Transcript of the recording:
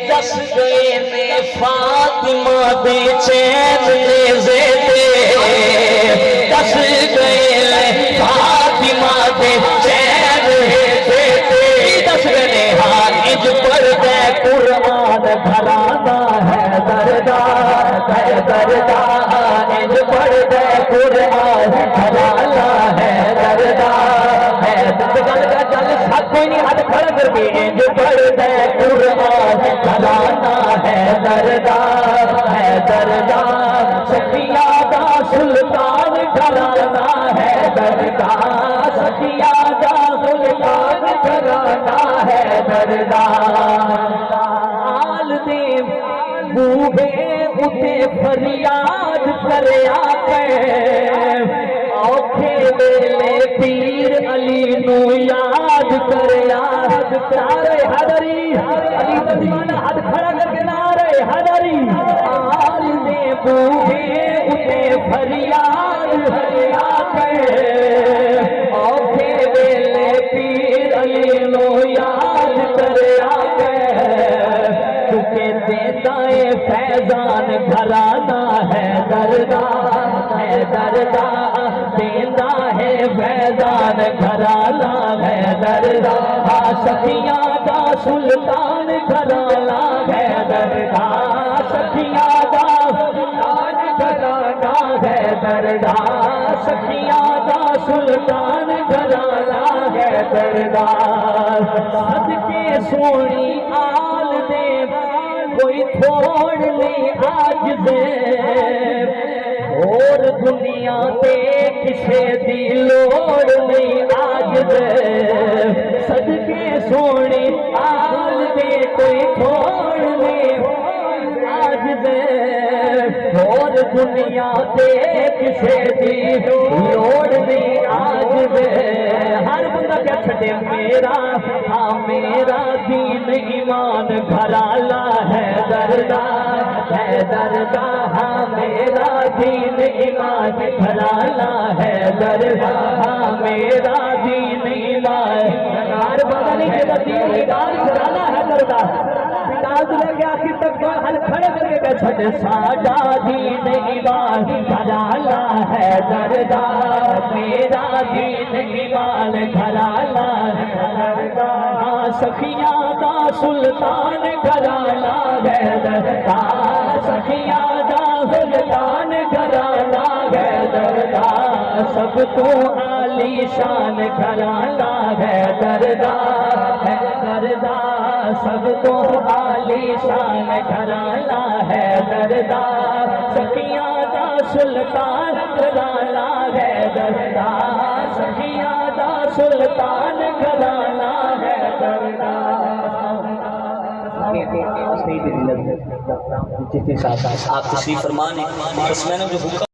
دس گئے نے فاطمہ دے چین نیزے تے دس گئے نے فاطمہ دے چین نیزے تے دس گئے نے حاج پڑھ دے قرآن گھرانا ہے دردار ہے دردار انج پڑھ دے قرآن گھرانا ہے دردار ہے دردار جل سب کوئی نہیں ہاتھ کھڑا کر کے انج پڑھ دے قرآن گھرانا ہے دردار سفیہ دا سلطان گھرانا ہے دردار سفیہ دا سلطان گھرانا ہے دردار آل دے بوہے اتے فریاد کریا اوکھے ویلے پیر علی نو یاد کریا نعرہ حیدری علی دا دیوانہ ہاتھ کھڑا کر کے نعرہ حیدری آل دے بوہے اتے فریاد کریا اوکھے ویلے پیر علی نو یاد کریا کیونکہ دیتا ہے فیضان گھرانا ہے دردار ہے دردار دیتا ہے فیضان گھرانا ہے دردار سفیہ دا سلطان گھرانا ہے دردار سفیہ دا سلطان گھرانا ہے دردار سفیہ دا سلطان گھرانا ہے دردار صدقے سونی آل دے کوئی تھوڑ نہیں آج دے اور دنیا تے کسے دی لوڑ نہیں آج دے صدقے سونی آل دے کوئی تھوڑ نہیں آج دے اور دنیا تے کسے دی لوڑ نہیں آج دے ہر بندہ کیا چھٹے میرا ہاں میرا دین ایمان گھرالا ہے دردار ہے دردار ہاں میرا دین ایمان گھرالا ہے دردار ہاں میرا دین ایمان ہر بندہ نہیں کہ دین ایمان گھرالا ہے دردار پتاز لے کے آخر تک حل کھڑے کر کے چھٹے ساجا دین ایمان گھرالا ہے دردار میرا دین ایمان گھرالا ہے دردار سفیہ دا سلطان گھرانا ہے دردار سفیہ دا سلطان گھرانا ہے دردار سب تو عالی شان گھرانا ہے دردار ہے دردار سب تو عالی شان گھرانا ہے دردار سفیہ دا سلطان گھرانا ہے دردار سفیہ دا سلطان گھرانا ہے دردار آپ تشریف فرمانے بس میں نے جو حکم